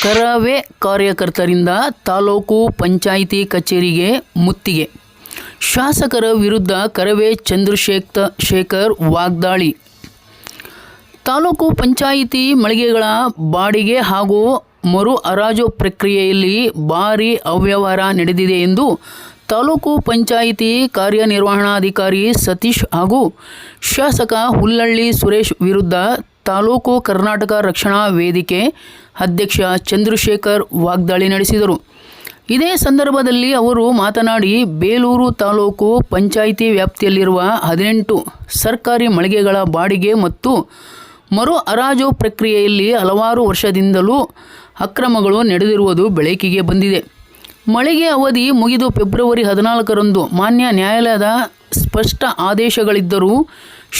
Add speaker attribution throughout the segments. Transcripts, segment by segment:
Speaker 1: ಕರವೇ ಕಾರ್ಯಕರ್ತರಿಂದ ತಾಲೂಕು ಪಂಚಾಯಿತಿ ಕಚೇರಿಗೆ ಮುತ್ತಿಗೆ. ಶಾಸಕರ ವಿರುದ್ಧ ಕರವೇ ಚಂದ್ರಶೇಖರ್ ವಾಗ್ದಾಳಿ. ತಾಲೂಕು ಪಂಚಾಯಿತಿ ಮಳಿಗೆಗಳ ಬಾಡಿಗೆ ಹಾಗೂ ಮರು ಹರಾಜು ಪ್ರಕ್ರಿಯೆಯಲ್ಲಿ ಭಾರೀ ಅವ್ಯವಹಾರ ನಡೆದಿದೆ ಎಂದು ತಾಲೂಕು ಪಂಚಾಯಿತಿ ಕಾರ್ಯನಿರ್ವಹಣಾಧಿಕಾರಿ ಸತೀಶ್ ಹಾಗೂ ಶಾಸಕ ಹುಲ್ಲಳ್ಳಿ ಸುರೇಶ್ ವಿರುದ್ಧ ತಾಲೂಕು ಕರ್ನಾಟಕ ರಕ್ಷಣಾ ವೇದಿಕೆ ಅಧ್ಯಕ್ಷ ಚಂದ್ರಶೇಖರ್ ವಾಗ್ದಾಳಿ ನಡೆಸಿದರು. ಇದೇ ಸಂದರ್ಭದಲ್ಲಿ ಅವರು ಮಾತನಾಡಿ, ಬೇಲೂರು ತಾಲೂಕು ಪಂಚಾಯಿತಿ ವ್ಯಾಪ್ತಿಯಲ್ಲಿರುವ 18 ಸರ್ಕಾರಿ ಮಳಿಗೆಗಳ ಬಾಡಿಗೆ ಮತ್ತು ಮರು ಹರಾಜು ಪ್ರಕ್ರಿಯೆಯಲ್ಲಿ ಹಲವಾರು ವರ್ಷದಿಂದಲೂ ಅಕ್ರಮಗಳು ನಡೆದಿರುವುದು ಬೆಳಕಿಗೆ ಬಂದಿದೆ. ಮಳಿಗೆ ಅವಧಿ ಮುಗಿದು ಫೆಬ್ರವರಿ 14ರಂದು ಮಾನ್ಯ ನ್ಯಾಯಾಲಯದ ಸ್ಪಷ್ಟ ಆದೇಶಗಳಿದ್ದರೂ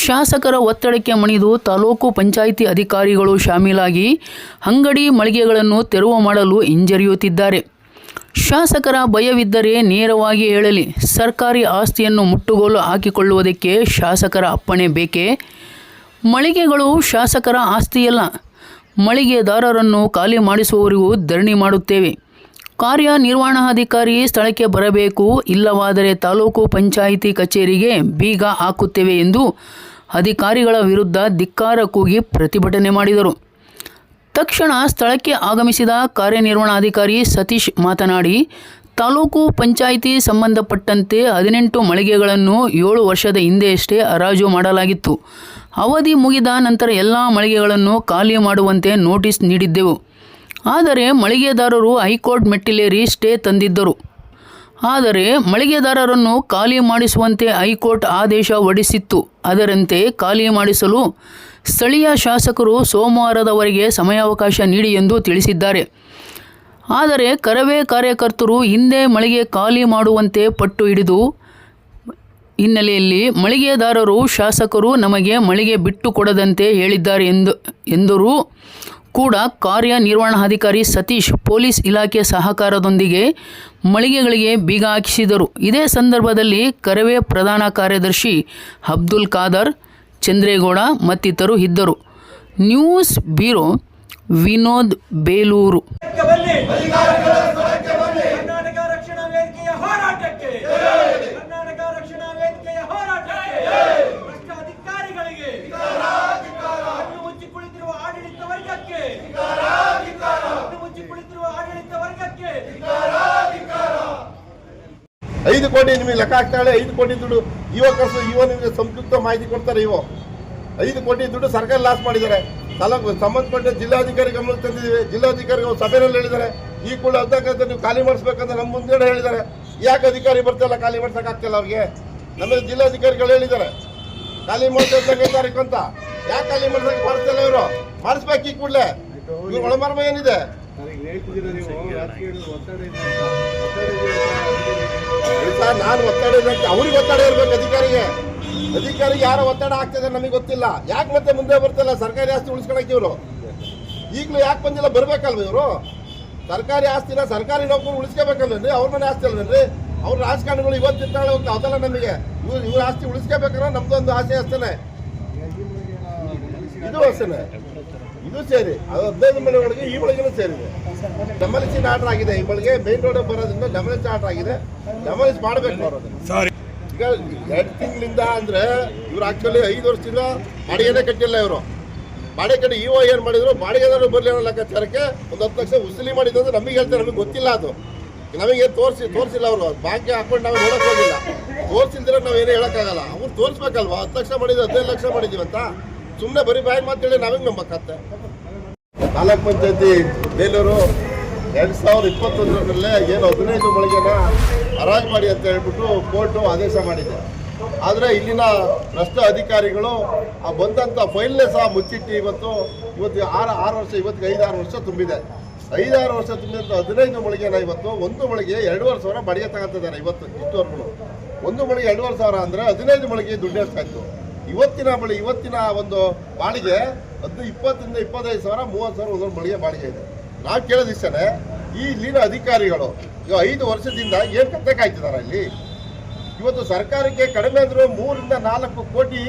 Speaker 1: ಶಾಸಕರ ಒತ್ತಡಕ್ಕೆ ಮಣಿದು ತಾಲೂಕು ಪಂಚಾಯಿತಿ ಅಧಿಕಾರಿಗಳು ಶಾಮೀಲಾಗಿ ಅಂಗಡಿ ಮಳಿಗೆಗಳನ್ನು ತೆರವು ಮಾಡಲು ಹಿಂಜರಿಯುತ್ತಿದ್ದಾರೆ. ಶಾಸಕರ ಭಯವಿದ್ದರೆ ನೇರವಾಗಿ ಹೇಳಲಿ. ಸರ್ಕಾರಿ ಆಸ್ತಿಯನ್ನು ಮುಟ್ಟುಗೋಲು ಹಾಕಿಕೊಳ್ಳುವುದಕ್ಕೆ ಶಾಸಕರ ಅಪ್ಪಣೆ ಬೇಕೇ? ಮಳಿಗೆಗಳು ಶಾಸಕರ ಆಸ್ತಿಯಲ್ಲ. ಮಳಿಗೆದಾರರನ್ನು ಖಾಲಿ ಮಾಡಿಸುವವರೆಗೂ ಧರಣಿ ಮಾಡುತ್ತೇವೆ. ಕಾರ್ಯನಿರ್ವಹಣಾಧಿಕಾರಿ ಸ್ಥಳಕ್ಕೆ ಬರಬೇಕು, ಇಲ್ಲವಾದರೆ ತಾಲೂಕು ಪಂಚಾಯಿತಿ ಕಚೇರಿಗೆ ಬೀಗ ಹಾಕುತ್ತೇವೆ ಎಂದು ಅಧಿಕಾರಿಗಳ ವಿರುದ್ಧ ಧಿಕ್ಕಾರ ಕೂಗಿ ಪ್ರತಿಭಟನೆ ಮಾಡಿದರು. ತಕ್ಷಣ ಸ್ಥಳಕ್ಕೆ ಆಗಮಿಸಿದ ಕಾರ್ಯನಿರ್ವಹಣಾಧಿಕಾರಿ ಸತೀಶ್ ಮಾತನಾಡಿ, ತಾಲೂಕು ಪಂಚಾಯಿತಿ ಸಂಬಂಧಪಟ್ಟಂತೆ 18 ಮಳಿಗೆಗಳನ್ನು 7 ವರ್ಷದ ಹಿಂದೆಯಷ್ಟೇ ಹರಾಜು ಮಾಡಲಾಗಿತ್ತು. ಅವಧಿ ಮುಗಿದ ನಂತರ ಎಲ್ಲ ಮಳಿಗೆಗಳನ್ನು ಖಾಲಿ ಮಾಡುವಂತೆ ನೋಟಿಸ್ ನೀಡಿದ್ದೆವು. ಆದರೆ ಮಳಿಗೆದಾರರು ಹೈಕೋರ್ಟ್ ಮೆಟ್ಟಿಲೇರಿ ಸ್ಟೇ ತಂದಿದ್ದರು. ಆದರೆ ಮಳಿಗೆದಾರರನ್ನು ಖಾಲಿ ಮಾಡಿಸುವಂತೆ ಹೈಕೋರ್ಟ್ ಆದೇಶ ಹೊರಡಿಸಿತ್ತು. ಅದರಂತೆ ಖಾಲಿ ಮಾಡಿಸಲು ಸ್ಥಳೀಯ ಶಾಸಕರು ಸೋಮವಾರದವರೆಗೆ ಸಮಯಾವಕಾಶ ನೀಡಿ ಎಂದು ತಿಳಿಸಿದ್ದಾರೆ. ಆದರೆ ಕರವೇ ಕಾರ್ಯಕರ್ತರು ಹಿಂದೆ ಮಳಿಗೆ ಖಾಲಿ ಮಾಡುವಂತೆ ಪಟ್ಟು ಹಿಡಿದು ಹಿನ್ನೆಲೆಯಲ್ಲಿ ಮಳಿಗೆದಾರರು ಶಾಸಕರು ನಮಗೆ ಮಳಿಗೆ ಬಿಟ್ಟು ಕೊಡದಂತೆ ಹೇಳಿದ್ದಾರೆ ಎಂದರೂ ಕೂಡ ಕಾರ್ಯನಿರ್ವಹಣಾಧಿಕಾರಿ ಸತೀಶ್ ಪೊಲೀಸ್ ಇಲಾಖೆ ಸಹಕಾರದೊಂದಿಗೆ ಮಳಿಗೆಗಳಿಗೆ ಬೀಗ ಹಾಕಿಸಿದರು. ಇದೇ ಸಂದರ್ಭದಲ್ಲಿ ಕರವೇ ಪ್ರಧಾನ ಕಾರ್ಯದರ್ಶಿ ಅಬ್ದುಲ್ ಖಾದರ್, ಚಂದ್ರೇಗೌಡ ಮತ್ತಿತರರು ಇದ್ದರು. News bureau, Vinod, Belur.
Speaker 2: ಐದು ಕೋಟಿ ನಿಮಗೆ ಲೆಕ್ಕ ಹಾಕ್ತಾಳೆ. 5 ಕೋಟಿ ದುಡ್ಡು ನಿಮಗೆ ಸಂಕ್ಷಿಪ್ತ ಮಾಹಿತಿ ಕೊಡ್ತಾರೆ. 5 ಕೋಟಿ ದುಡ್ಡು ಸರ್ಕಾರ ಲಾಸ್ ಮಾಡಿದ್ದಾರೆ. ಸಂಬಂಧಪಟ್ಟ ಜಿಲ್ಲಾಧಿಕಾರಿ ಗಮನಕ್ಕೆ ತಂದಿದ್ದೀವಿ. ಜಿಲ್ಲಾಧಿಕಾರಿಗಳು ಸಭೆಯಲ್ಲಿ ಹೇಳಿದ್ದಾರೆ, ಈ ಕೂಡ ಅಧ್ಯಕ್ಷ ನೀವು ಖಾಲಿ ಮಾಡಿಸ್ಬೇಕಂತ ನಮ್ಮ ಮುಂದೆ ಹೇಳಿದ್ದಾರೆ. ಯಾಕೆ ಅಧಿಕಾರಿ ಬರ್ತಿಲ್ಲ, ಖಾಲಿ ಮಾಡ್ಸಕ್ ಆಗ್ತಿಲ್ಲ ಅವ್ರಿಗೆ? ನಮಗೆ ಜಿಲ್ಲಾಧಿಕಾರಿಗಳು ಹೇಳಿದ್ದಾರೆ ಖಾಲಿ ಮಾಡ್ತಾ ತಾರೀಕು ಅಂತ. ಯಾಕೆ ಖಾಲಿ ಮಾಡ್ಸಕ್ ಮಾಡಿಸ್ತಿಲ್ಲ ಇವರು? ಮಾಡಿಸ್ಬೇಕು ಈ ಕೂಡಲೇ. ಇವ್ರ ಒಳಮರ್ಮ ಏನಿದೆ? ನಾನು ಒತ್ತಡ ಅವ್ರಿಗೆ ಒತ್ತಡ ಇರ್ಬೇಕು. ಅಧಿಕಾರಿಗೆ ಯಾರ ಒತ್ತಡ ಆಗ್ತದೆ ನಮಗೆ ಗೊತ್ತಿಲ್ಲ. ಯಾಕೆ ಮತ್ತೆ ಮುಂದೆ ಬರ್ತಿಲ್ಲ? ಸರ್ಕಾರಿ ಆಸ್ತಿ ಉಳಿಸ್ಕೊಳಕ್ಕೆ ಇವರು ಈಗಲೂ ಯಾಕೆ ಬಂದಿಲ್ಲ? ಬರ್ಬೇಕಲ್ವ ಇವರು? ಸರ್ಕಾರಿ ಆಸ್ತಿನ ಸರ್ಕಾರಿ ನೌಕರು ಉಳಿಸ್ಕೋಬೇಕಲ್ವೇನ್ರಿ? ಅವ್ರ ಮನೆ ಆಸ್ತಿ ಅಲ್ವೇನ್ರಿ? ಅವ್ರ ರಾಜಕಾರಣಿಗಳು ಇವತ್ತಿರ್ತಾಳೆ ಹೋಗ್ತಾ ಅದಲ್ಲ ನಮಗೆ. ಇವ್ರ ಆಸ್ತಿ ಉಳಿಸ್ಕೋಬೇಕಂದ್ರೆ ನಮ್ದೊಂದು ಆಸೆ ಅಷ್ಟೇನೆ. ಇದು ಅಷ್ಟೇನೆ. ಇದು ಸೇರಿ 15 ಮನೆ ಒಳಗೆ ಈ ಒಳಗೆ ಸೇರಿದೆ. ಡೆಮಾಲಿಷನ್ ಆರ್ಡರ್ ಆಗಿದೆ. ಈ ಒಳಗೆ ಮೇನ್ ರೋಡ್ ಬರೋದ್ರಿಂದ ಡೆಮಾಲಿಷನ್ ಆರ್ಡರ್ ಆಗಿದೆ. ಡೆಮಾಲಿಷ್ ಮಾಡಬೇಕು ಬರೋದು. ಈಗ 2 ತಿಂಗಳಿಂದ ಅಂದ್ರೆ ಇವ್ರು ಆಕ್ಚುಲಿ 5 ವರ್ಷದಿಂದ ಬಾಡಿಗೆನೇ ಕಟ್ಟಿಲ್ಲ. ಇವರು ಬಾಡಿಗೆ ಕಟ್ಟಿ ಏನ್ ಮಾಡಿದ್ರು, ಬಾಡಿಗೆದಾರರು ಬರಲಿ ಅನ್ನೋ ಲೆಕ್ಕಾಚಾರಕ್ಕೆ ಒಂದು 10 ಲಕ್ಷ ಉಸುಲಿ ಮಾಡಿದ್ರು ಅಂದ್ರೆ ನಮಗೆ ಹೇಳ್ತಾರೆ. ನಮಗೆ ಗೊತ್ತಿಲ್ಲ, ಅದು ನಮಗೆ ತೋರಿಸಿಲ್ಲ. ಅವರು ಬ್ಯಾಂಕ್ ಅಕೌಂಟ್ ನಾವು ನೋಡಕ್ ಹೋಗಿಲ್ಲ. ತೋರಿಸಿದ್ರೆ ನಾವೇನೇ ಹೇಳಕ್ಕಾಗಲ್ಲ. ಅವ್ರು ತೋರಿಸ್ಬೇಕಲ್ವಾ? 10 ಲಕ್ಷ ಮಾಡಿದ್ರು, 15 ಲಕ್ಷ ಮಾಡಿದೀವಿ ಅಂತ ಸುಮ್ಮನೆ ಬರೀ ಬಾಯಿ ಮಾತೇಳಿ ನಾವೇನು ನಂಬಕತ್ತೆ? ತಾಲೂಕ್ ಪಂಚಾಯತಿ ಬೇಲೂರು 2021ರಲ್ಲೇ ಏನು 15 ಮಳಿಗೆನ ಹರಾಜು ಮಾಡಿ ಅಂತ ಹೇಳ್ಬಿಟ್ಟು ಕೋರ್ಟು ಆದೇಶ ಮಾಡಿದೆ. ಆದರೆ ಇಲ್ಲಿನ ಭ್ರಷ್ಟ ಅಧಿಕಾರಿಗಳು ಆ ಬಂದಂಥ ಫೈಲ್ನೇ ಸಹ ಮುಚ್ಚಿಟ್ಟು ಇವತ್ತು 6 ವರ್ಷ, ಇವತ್ತಿಗೆ 5-6 ವರ್ಷ ತುಂಬಿದೆ. 5-6 ವರ್ಷ ತುಂಬಿದಂಥ 15 ಮಳಿಗೆನ ಇವತ್ತು ಒಂದು ಮಳಿಗೆ 2,500,000 ಬಾಡಿಗೆ ತಗೊಂತಿದ್ದಾರೆ. ಇಷ್ಟವರೆಗೂ ಒಂದು ಮಳಿಗೆ 2,500,000 ಅಂದರೆ 15 ಮಳಿಗೆ ದುಡ್ಡು ಎಷ್ಟಾಯ್ತು? ಇವತ್ತಿನ ಒಂದು ಬಾಡಿಗೆ 20,000 ಇಂದ 25,000, 30,000 ಒಂದೊಂದು ಮಳಿಗೆ ಬಾಡಿಗೆ ಇದೆ. ನಾವು ಕೇಳೋದಿಷ್ಟೇ, ಈ ಇಲ್ಲಿನ ಅಧಿಕಾರಿಗಳು ಈಗ 5 ವರ್ಷದಿಂದ ಏನು ಕತೆ ಕಾಯ್ತಿದ್ದಾರೆ ಇಲ್ಲಿ? ಇವತ್ತು ಸರ್ಕಾರಕ್ಕೆ ಕಡಿಮೆ ಅಂದರೂ 3 ರಿಂದ 4 ಕೋಟಿ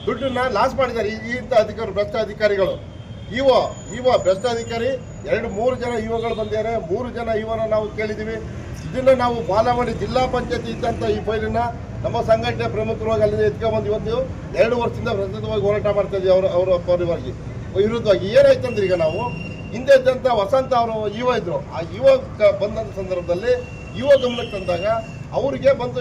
Speaker 2: ದುಡ್ಡನ್ನ ಲಾಸ್ ಮಾಡಿದ್ದಾರೆ ಈ ಭ್ರಷ್ಟ ಅಧಿಕಾರಿಗಳು. ಇವ ಭ್ರಷ್ಟಾಧಿಕಾರಿ 2-3 ಜನ ಇಒಗಳು ಬಂದಿದ್ದಾರೆ. 3 ಜನ ಇಒನ ನಾವು ಕೇಳಿದ್ದೀವಿ. ಇದನ್ನು ನಾವು ಫಾಲೋ ಮಾಡಿ ಜಿಲ್ಲಾ ಪಂಚಾಯತಿ ಇದ್ದಂಥ ಈ ಫೈಲನ್ನು ನಮ್ಮ ಸಂಘಟನೆ ಪ್ರಮುಖವಾಗಿ ಅಲ್ಲಿಂದ ಎತ್ಕೊಂಡ್ಬಂದು ಇವತ್ತು 2 ವರ್ಷದಿಂದ ಪ್ರಸ್ತುತವಾಗಿ ಹೋರಾಟ ಮಾಡ್ತಾ ಇದ್ದೀವಿ. ಅವರ ಪರಿವಾಗಿ ವಿರುದ್ಧವಾಗಿ ಏನಾಯ್ತಂದ್ರೆ, ಈಗ ನಾವು ಹಿಂದೆ ಇದ್ದಂಥ ವಸಂತ ಅವರು ಇವ ಇದ್ರು. ಆ ಇವ ಬಂದಂಥ ಸಂದರ್ಭದಲ್ಲಿ ಇವ ಗಮನಕ್ಕೆ ತಂದಾಗ ಅವರಿಗೆ ಬಂದು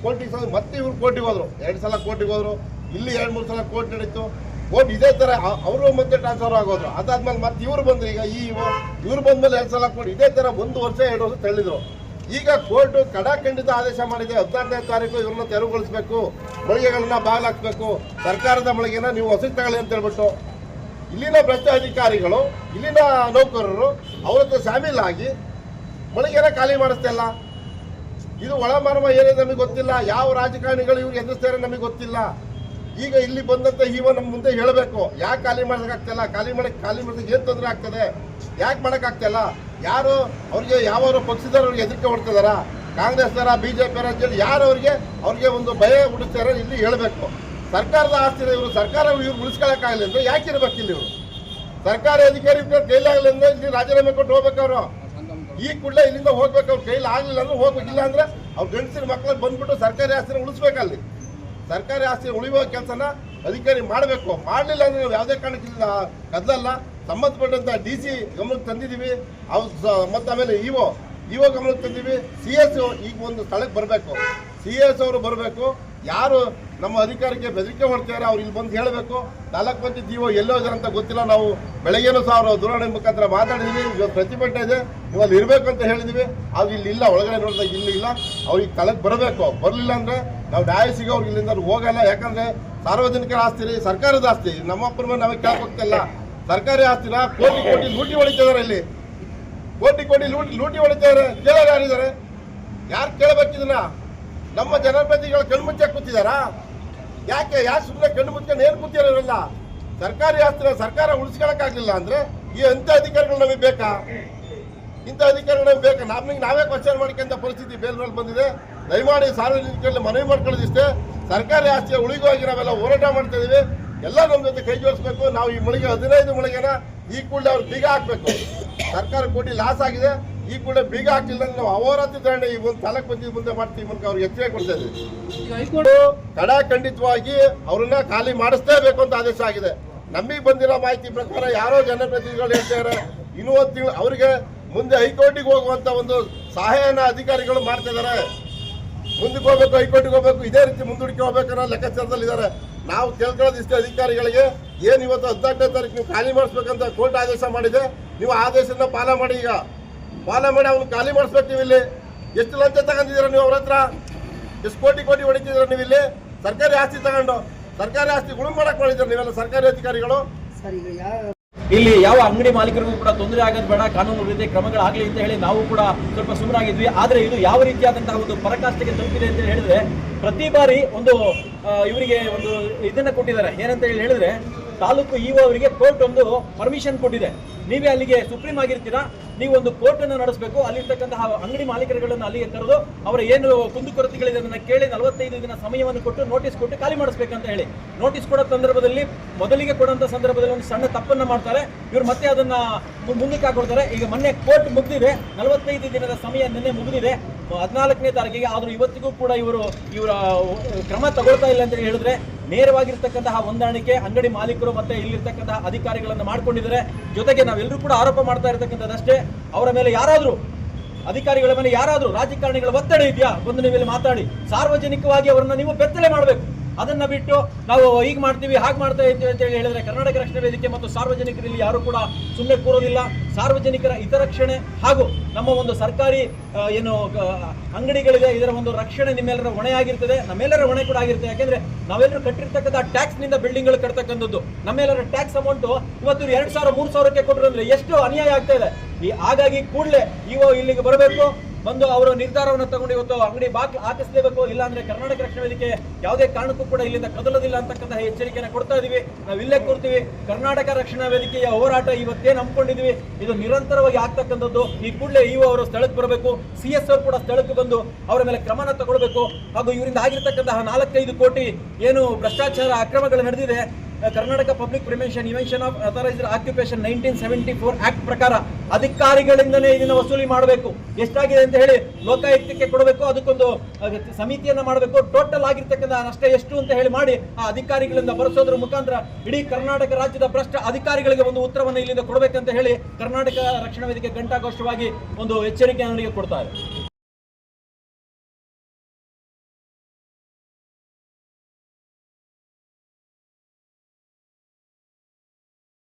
Speaker 2: ಕೋರ್ಟಿಗೆ ಮತ್ತೆ ಇವ್ರು ಕೋರ್ಟಿಗೆ ಹೋದ್ರು. 2 ಸಲ ಕೋರ್ಟಿಗೆ ಹೋದ್ರು. ಇಲ್ಲಿ 2-3 ಸಲ ಕೋರ್ಟ್ ನಡೀತು. ಕೋರ್ಟ್ ಇದೇ ಥರ ಅವರು ಮತ್ತೆ ಟ್ರಾನ್ಸ್ಫರ್ ಆಗೋದ್ರು. ಅದಾದ್ಮೇಲೆ ಮತ್ತೆ ಇವ್ರು ಬಂದ್ರು. ಈಗ ಇವ್ರು ಬಂದ್ಮೇಲೆ 2 ಸಲ ಕೋರ್ಟ್ ಇದೇ ಥರ 1 ವರ್ಷ 2 ವರ್ಷ ತಳ್ಳಿದ್ರು. ಈಗ ಕೋರ್ಟ್ ಕಡಾಖಂಡಿತ ಆದೇಶ ಮಾಡಿದೆ. 14ನೇ ತಾರೀಕು ಇವ್ರನ್ನ ತೆರವುಗೊಳಿಸಬೇಕು, ಮಳಿಗೆಗಳನ್ನ ಬಾಗಿಲಾಕ್ಬೇಕು, ಸರ್ಕಾರದ ಮಳಿಗೆನ ನೀವು ಹೊಸ ತಗೊಳ್ಳಿ ಅಂತ ಹೇಳ್ಬಿಟ್ಟು ಇಲ್ಲಿನ ಭ್ರಷ್ಟ ಅಧಿಕಾರಿಗಳು, ಇಲ್ಲಿನ ನೌಕರರು ಅವ್ರ ಹತ್ರ ಶಾಮೀಲಾಗಿ ಮಳಿಗೆನ ಖಾಲಿ ಮಾಡಿಸ್ತಿಲ್ಲ. ಇದು ಒಳಮರ್ಮ ಏನಿದೆ ನಮಗೆ ಗೊತ್ತಿಲ್ಲ. ಯಾವ ರಾಜಕಾರಣಿಗಳು ಇವ್ರಿಗೆ ಎದುರಿಸ್ತಾರೆ ನಮಗೆ ಗೊತ್ತಿಲ್ಲ. ಈಗ ಇಲ್ಲಿ ಬಂದಂತ ನಮ್ಮ ಮುಂದೆ ಹೇಳಬೇಕು, ಯಾಕೆ ಖಾಲಿ ಮಾಡೋಕ್ಕಾಗ್ತಿಲ್ಲ, ಖಾಲಿ ಮಾಡೋದಕ್ಕೆ ಏನು ತೊಂದರೆ ಆಗ್ತದೆ, ಯಾಕೆ ಮಾಡೋಕ್ಕಾಗ್ತಿಲ್ಲ, ಯಾರು ಅವ್ರಿಗೆ ಯಾವ ಪಕ್ಷದವ್ರಿಗೆ ಹೆದರಿಕೆ ಹೊಡ್ತಿದಾರ, ಕಾಂಗ್ರೆಸ್ನವರ ಬಿಜೆಪಿ ಅಂತೇಳಿ ಯಾರು ಅವ್ರಿಗೆ ಒಂದು ಭಯ ಹುಡುಕ್ತಾರೆ ಇಲ್ಲಿ ಹೇಳಬೇಕು. ಸರ್ಕಾರದ ಆಸ್ತಿನ ಸರ್ಕಾರ ಇವ್ರು ಉಳಿಸ್ಕೊಳ್ಳೋಕ್ಕಾಗಲಿ ಅಂದ್ರೆ ಯಾಕಿರ್ಬೇಕು ಇಲ್ಲಿ ಇವರು? ಸರ್ಕಾರಿ ಅಧಿಕಾರಿ ಕೈಲಾಗಲಿ ಅಂದ್ರೆ ಇಲ್ಲಿ ರಾಜೀನಾಮೆ ಕೊಟ್ಟು ಹೋಗ್ಬೇಕು. ಅವರು ಈ ಕೂಡಲೇ ಇಲ್ಲಿಂದ ಹೋಗ್ಬೇಕು. ಅವ್ರ ಕೈಲಿ ಆಗ್ಲಿಲ್ಲ ಅಂದ್ರೆ ಹೋಗ್ಬೇಕಿಲ್ಲ ಅಂದ್ರೆ ಅವ್ರ ಗಂಡಸಿನ ಮಕ್ಕಳಿಗೆ ಬಂದ್ಬಿಟ್ಟು ಸರ್ಕಾರಿ ಆಸ್ತಿನ ಉಳಿಸ್ಬೇಕಲ್ಲಿ. ಸರ್ಕಾರಿ ಆಸ್ತಿ ಉಳಿಯುವ ಕೆಲಸನ ಅಧಿಕಾರಿ ಮಾಡಬೇಕು. ಮಾಡಲಿಲ್ಲ ಅಂದ್ರೆ ನಾವು ಯಾವುದೇ ಕಾರಣಕ್ಕಿಲ್ಲ ಕದಲಲ್ಲ. ಸಂಬಂಧಪಟ್ಟಂತ DC ಗಮನಕ್ಕೆ ತಂದಿದ್ದೀವಿ. ಮತ್ತು ಆಮೇಲೆ ಇಒ ಗಮನಕ್ಕೆ ತಂದಿದ್ದೀವಿ. CS ಈಗ ಒಂದು ಸ್ಥಳಕ್ಕೆ ಬರಬೇಕು. CS ಅವರು ಬರಬೇಕು. ಯಾರು ನಮ್ಮ ಅಧಿಕಾರಕ್ಕೆ ಬೆದರಿಕೆ ಹೊಡ್ತಾರೆ ಅವ್ರು ಇಲ್ಲಿ ಬಂದು ಹೇಳಬೇಕು. 4 ಮಂದಿ ಇಒ ಎಲ್ಲೋ ಇದ್ದಾರೆ ಅಂತ ಗೊತ್ತಿಲ್ಲ. ನಾವು ಬೆಳಗ್ಗೆನೂ ಸಹ ಅವರು ದೂರವಾಣಿ ಮುಖಾಂತರ ಮಾತಾಡಿದ್ವಿ. ಇವತ್ತು ಪ್ರತಿಭಟನೆ ಇದೆ, ನೀವು ಅಲ್ಲಿ ಇರಬೇಕು ಅಂತ ಹೇಳಿದ್ವಿ. ಅವ್ರು ಇಲ್ಲಿ ಇಲ್ಲ, ಒಳಗಡೆ ನೋಡಿದಾಗ ಇಲ್ಲಿ ಇಲ್ಲ. ಅವ್ರಿಗೆ ಸ್ಥಳಕ್ಕೆ ಬರಬೇಕು. ಬರಲಿಲ್ಲ ಅಂದರೆ ನಾವು ನ್ಯಾಯ ಸಿಗೋ ಅವ್ರಿಗೆ ಇಲ್ಲಿಂದ ಹೋಗಲ್ಲ. ಯಾಕಂದರೆ ಸಾರ್ವಜನಿಕರ ಆಸ್ತಿ, ಸರ್ಕಾರದ ಆಸ್ತಿ. ನಮ್ಮಪ್ಪನ ಮೇಲೆ ನಾವೇ ಕೇಳಕ್ ಹೋಗ್ತಿಲ್ಲ. ಸರ್ಕಾರಿ ಆಸ್ತಿನ ಕೋಟಿ ಲೂಟಿ ಹೊಡಿತಿದ್ದಾರೆ. ಇಲ್ಲಿ ಕೋಟಿ ಲೂಟಿ ಹೊಡಿತಾರೆ. ಕೇಳೋರು ಯಾರಿದ್ದಾರೆ? ಯಾರು ಕೇಳಬೇಕಿದನ್ನ? ನಮ್ಮ ಜನಪ್ರತಿನಿಧಿಗಳು ಕಣ್ಮುಚ್ಚೆ ಕೂತಿದಾರಾ? ಯಾಕೆ ಸುಮ್ಮನೆ ಕಣ್ಣು ಮುಚ್ಕೊಂಡು ಏನು ಕೂತಿರೋಲ್ಲ? ಸರ್ಕಾರಿ ಆಸ್ತಿನ ಸರ್ಕಾರ ಉಳಿಸ್ಕೊಳಕ್ಕಾಗಲಿಲ್ಲ ಅಂದ್ರೆ ಈ ಅಂಥ ಅಧಿಕಾರಿಗಳು ನಮಗೆ ಬೇಕಾ? ಇಂಥ ಅಧಿಕಾರಿಗಳು ನಮಗೆ ಬೇಕಾ? ನಾವೇ ಕ್ವಶನ್ ಮಾಡ್ಕೊಂತ ಪರಿಸ್ಥಿತಿ ಬೇಲ್ಮೇಲೆ ಬಂದಿದೆ. ದಯಮಾಡಿ ಸಾರ್ವಜನಿಕರಲ್ಲಿ ಮನವಿ ಮಾಡ್ಕೊಳ್ಳೋದಿಷ್ಟೇ, ಸರ್ಕಾರಿ ಆಸ್ತಿಯ ಉಳಿಗಾಗಿ ನಾವೆಲ್ಲ ಹೋರಾಟ ಮಾಡ್ತಾ ಇದೀವಿ. ಎಲ್ಲ ನಮ್ಮ ಜೊತೆ ಕೈ ಜೋಡಿಸ್ಬೇಕು. ನಾವು ಈ ಮಳಿಗೆ 15 ಮಳಿಗೆನ ಈ ಕೂಡಲೇ ಅವ್ರು ಬೀಗ ಹಾಕ್ಬೇಕು. ಸರ್ಕಾರ ಕೋಟಿ ಲಾಸ್ ಆಗಿದೆ. ಈ ಕೂಡ ಬೀಗ ಹಾಕಿಲ್ಲ ನಾವು ಅಹೋರಾತ್ರಿ ಧರಣಿ ಈ ಒಂದು ತಾಲೂಕು ಪಂಚಾಯತ್ ಮುಂದೆ ಮಾಡ್ತೀವಿ ಮೂಲಕ ಅವ್ರಿಗೆ ಎಚ್ಚರಿಕೆ ಕೊಡ್ತಾ ಇದ್ದೀವಿ. ಕಡಾಖಂಡಿತವಾಗಿ ಅವ್ರನ್ನ ಖಾಲಿ ಮಾಡಿಸಲೇಬೇಕು ಅಂತ ಆದೇಶ ಆಗಿದೆ. ನಮಗೆ ಬಂದಿರೋ ಮಾಹಿತಿ ಪ್ರಕಾರ ಯಾರೋ ಜನಪ್ರತಿನಿಧಿಗಳು ಹೇಳ್ತಾರೆ ಇನ್ನೂ 1 ತಿಂಗಳು ಅವರಿಗೆ ಮುಂದೆ ಹೈಕೋರ್ಟಿಗೆ ಹೋಗುವಂತ ಒಂದು ಸಹಾಯನ ಅಧಿಕಾರಿಗಳು ಮಾಡ್ತಾ ಇದ್ದಾರೆ. ಮುಂದಕ್ಕೆ ಹೋಗ್ಬೇಕು, ಹೈಕೋರ್ಟಿಗೆ ಹೋಗ್ಬೇಕು, ಇದೇ ರೀತಿ ಮುಂದೂಡಿಕೆ ಹೋಗ್ಬೇಕನ್ನೋ ಲೆಕ್ಕಾಚಾರದಲ್ಲಿ ಇದ್ದಾರೆ. ನಾವು ಕೇಳ್ಕೊಳ್ಳೋದಿಷ್ಟೇ ಅಧಿಕಾರಿಗಳಿಗೆ, ಏನು ಇವತ್ತು 14ನೇ ತಾರೀಕು ನೀವು ಖಾಲಿ ಮಾಡಿಸ್ಬೇಕಂತ ಕೋರ್ಟ್ ಆದೇಶ ಮಾಡಿದೆ. ನೀವು ಆದೇಶನ ಪಾಲನೆ ಮಾಡಿ. ಈಗ ಪಾಲನೆ ಮಾಡಿ ಅವ್ನು ಖಾಲಿ ಮಾಡಿಸ್ಬೇಕು. ನೀವು ಇಲ್ಲಿ ಎಷ್ಟು ಲಂಚ ತಗೊಂಡಿದ್ದೀರ? ನೀವು ಅವ್ರ ಹತ್ರ ಎಷ್ಟು ಕೋಟಿ ಹೊಡಿತಿದ್ದೀರ? ನೀವು ಇಲ್ಲಿ ಸರ್ಕಾರಿ ಆಸ್ತಿ ತಗೊಂಡು ಸರ್ಕಾರಿ ಆಸ್ತಿ ಗುಣ ಮಾಡಕ್ ಮಾಡಿದ್ದೀರ ನೀವೆಲ್ಲ ಸರ್ಕಾರಿ ಅಧಿಕಾರಿಗಳು.
Speaker 3: ಇಲ್ಲಿ ಯಾವ ಅಂಗಡಿ ಮಾಲೀಕರಿಗೂ ಕೂಡ ತೊಂದರೆ ಆಗೋದು ಬೇಡ, ಕಾನೂನು ರೀತಿಯ ಕ್ರಮಗಳಾಗಲಿ ಅಂತ ಹೇಳಿ ನಾವು ಕೂಡ ಸ್ವಲ್ಪ ಸುಮ್ಮನಾಗಿದ್ವಿ. ಆದರೆ ಇದು ಯಾವ ರೀತಿಯಾದಂತಹ ಒಂದು ಪರಾಕಾಷ್ಠೆಗೆ ತಲುಪಿದೆ ಅಂತ ಹೇಳಿದ್ರೆ, ಪ್ರತಿ ಬಾರಿ ಒಂದು ಇವರಿಗೆ ಒಂದು ಇದನ್ನ ಕೊಟ್ಟಿದ್ದಾರೆ. ಏನಂತ ಹೇಳಿದ್ರೆ, ತಾಲೂಕು ಇಒ ಅವರಿಗೆ ಕೋರ್ಟ್ ಒಂದು ಪರ್ಮಿಷನ್ ಕೊಟ್ಟಿದೆ. ನೀವೇ ಅಲ್ಲಿಗೆ ಸುಪ್ರೀಂ ಆಗಿರ್ತೀರಾ, ನೀವು ಒಂದು ಕೋರ್ಟ್ ಅನ್ನು ನಡೆಸಬೇಕು. ಅಲ್ಲಿರ್ತಕ್ಕಂತಹ ಅಂಗಡಿ ಮಾಲೀಕರುಗಳನ್ನು ಅಲ್ಲಿಗೆ ಕರೆದು ಅವರ ಏನು ಕುಂದುಕೊರತೆಗಳಿದೆ ಅದನ್ನು ಕೇಳಿ 45 ದಿನ ಸಮಯವನ್ನು ಕೊಟ್ಟು ನೋಟಿಸ್ ಕೊಟ್ಟು ಖಾಲಿ ಮಾಡಿಸ್ಬೇಕಂತ ಹೇಳಿ ನೋಟಿಸ್ ಕೊಡೋ ಸಂದರ್ಭದಲ್ಲಿ ಮೊದಲಿಗೆ ಕೊಡುವಂಥ ಸಂದರ್ಭದಲ್ಲಿ ಒಂದು ಸಣ್ಣ ತಪ್ಪನ್ನು ಮಾಡ್ತಾರೆ. ಇವರು ಮತ್ತೆ ಅದನ್ನ ಮುಂದಕ್ಕೆ ಹಾಕೊಡ್ತಾರೆ. ಈಗ ಮೊನ್ನೆ ಕೋರ್ಟ್ ಮುಗಿದಿದೆ, 45 ದಿನದ ಸಮಯ ನಿನ್ನೆ ಮುಗಿದಿದೆ 14ನೇ ತಾರೀಕಿಗೆ. ಆದರೂ ಇವತ್ತಿಗೂ ಕೂಡ ಇವರ ಕ್ರಮ ತಗೊಳ್ತಾ ಇಲ್ಲ ಅಂತ ಹೇಳಿದ್ರೆ, ನೇರವಾಗಿರ್ತಕ್ಕಂತಹ ಹೊಂದಾಣಿಕೆ ಅಂಗಡಿ ಮಾಲೀಕರು ಮತ್ತೆ ಇಲ್ಲಿರ್ತಕ್ಕಂತಹ ಅಧಿಕಾರಿಗಳನ್ನು ಮಾಡ್ಕೊಂಡಿದ್ದಾರೆ. ಜೊತೆಗೆ ನಾವೆಲ್ಲರೂ ಕೂಡ ಆರೋಪ ಮಾಡ್ತಾ ಇರತಕ್ಕಂಥದ್ದಷ್ಟೇ, ಅವರ ಮೇಲೆ ಯಾರಾದರೂ ಅಧಿಕಾರಿಗಳ ಮೇಲೆ ಯಾರಾದರೂ ರಾಜಕಾರಣಿಗಳ ಒತ್ತಡ ಇದೆಯಾ ಬಂದು ನೀವೆಲ್ಲಿ ಮಾತಾಡಿ, ಸಾರ್ವಜನಿಕವಾಗಿ ಅವರನ್ನ ನೀವು ಬೆತ್ತಲೆ ಮಾಡಬೇಕು. ಅದನ್ನ ಬಿಟ್ಟು ನಾವು ಹೀಗೆ ಮಾಡ್ತೀವಿ ಹಾಗೆ ಮಾಡ್ತಾ ಇದ್ದೀವಿ ಅಂತ ಹೇಳಿದ್ರೆ ಕರ್ನಾಟಕ ರಕ್ಷಣಾ ವೇದಿಕೆ ಮತ್ತು ಸಾರ್ವಜನಿಕರಲ್ಲಿ ಯಾರು ಕೂಡ ಸುಮ್ಮನೆ ಕೂರೋದಿಲ್ಲ. ಸಾರ್ವಜನಿಕರ ಹಿತರಕ್ಷಣೆ ಹಾಗೂ ನಮ್ಮ ಒಂದು ಸರ್ಕಾರಿ ಏನು ಅಂಗಡಿಗಳಿದೆ ಇದರ ಒಂದು ರಕ್ಷಣೆ ನಿಮ್ಮೆಲ್ಲರ ಹೊಣೆಯಾಗಿರ್ತದೆ, ನಮ್ಮೆಲ್ಲರ ಹೊಣೆ ಕೂಡ ಆಗಿರ್ತದೆ. ಯಾಕೆಂದ್ರೆ ನಾವೆಲ್ಲರೂ ಕಟ್ಟಿರ್ತಕ್ಕಂಥ ಟ್ಯಾಕ್ಸ್ ನಿಂದ ಬಿಲ್ಡಿಂಗ್ಗಳು ಕಟ್ತಕ್ಕಂಥದ್ದು. ನಮ್ಮೆಲ್ಲರ ಟ್ಯಾಕ್ಸ್ ಅಮೌಂಟ್ ಇವತ್ತು 2,000-3,000ಕ್ಕೆ ಕೊಟ್ಟಿರೋದ್ರೆ ಎಷ್ಟು ಅನ್ಯಾಯ ಆಗ್ತಾ ಇದೆ. ಹಾಗಾಗಿ ಕೂಡಲೇ ಇಲ್ಲಿಗೆ ಬರಬೇಕು, ಬಂದು ಅವರು ನಿರ್ಧಾರವನ್ನು ತಗೊಂಡು ಇವತ್ತು ಅಂಗಡಿ ಹಾಕಿಸಲೇಬೇಕು. ಇಲ್ಲಾಂದ್ರೆ ಕರ್ನಾಟಕ ರಕ್ಷಣಾ ವೇದಿಕೆ ಯಾವುದೇ ಕಾರಣಕ್ಕೂ ಕೂಡ ಇಲ್ಲಿಂದ ಕದಲೋದಿಲ್ಲ ಅಂತಕ್ಕಂತಹ ಎಚ್ಚರಿಕೆಯನ್ನು ಕೊಡ್ತಾ ಇದೀವಿ. ನಾವು ಇಲ್ಲೇ ಕೊಡ್ತೀವಿ. ಕರ್ನಾಟಕ ರಕ್ಷಣಾ ವೇದಿಕೆಯ ಹೋರಾಟ ಇವತ್ತೇ ನಂಬ್ಕೊಂಡಿದೀವಿ, ಇದು ನಿರಂತರವಾಗಿ ಆಗ್ತಕ್ಕಂಥದ್ದು. ಈ ಕೂಡಲೇ ಅವರು ಸ್ಥಳಕ್ಕೆ ಬರಬೇಕು, CS ಅವರು ಕೂಡ ಸ್ಥಳಕ್ಕೆ ಬಂದು ಅವರ ಮೇಲೆ ಕ್ರಮನ ತಗೊಳ್ಬೇಕು. ಹಾಗೂ ಇವರಿಂದ ಆಗಿರ್ತಕ್ಕಂತಹ 4-5 ಕೋಟಿ ಏನು ಭ್ರಷ್ಟಾಚಾರ ಅಕ್ರಮಗಳು ನಡೆದಿದೆ Karnataka public prevention of authorised occupation 1974 act ಪ್ರಕಾರ ಅಧಿಕಾರಿಗಳಿಂದಲೇ ಇದನ್ನ ವಸೂಲಿ ಮಾಡಬೇಕು. ಎಷ್ಟಾಗಿದೆ ಅಂತ ಹೇಳಿ ಲೋಕಾಯುಕ್ತಕ್ಕೆ ಕೊಡಬೇಕು, ಅದಕ್ಕೊಂದು ಸಮಿತಿಯನ್ನ ಮಾಡಬೇಕು. ಟೋಟಲ್ ಆಗಿರ್ತಕ್ಕಂಥ ನಷ್ಟ ಎಷ್ಟು ಅಂತ ಹೇಳಿ ಮಾಡಿ ಆ ಅಧಿಕಾರಿಗಳಿಂದ ಬರೆಸೋದ್ರ ಮುಖಾಂತರ ಇಡೀ ಕರ್ನಾಟಕ ರಾಜ್ಯದ ಭ್ರಷ್ಟ ಅಧಿಕಾರಿಗಳಿಗೆ ಒಂದು ಉತ್ತರವನ್ನು ಇಲ್ಲಿಂದ ಕೊಡಬೇಕಂತ ಹೇಳಿ ಕರ್ನಾಟಕ ರಕ್ಷಣಾ ವೇದಿಕೆ ಘಂಟಾಘೋಷವಾಗಿ ಒಂದು ಎಚ್ಚರಿಕೆಯನ್ನು ಕೊಡ್ತಾ ಇದೆ.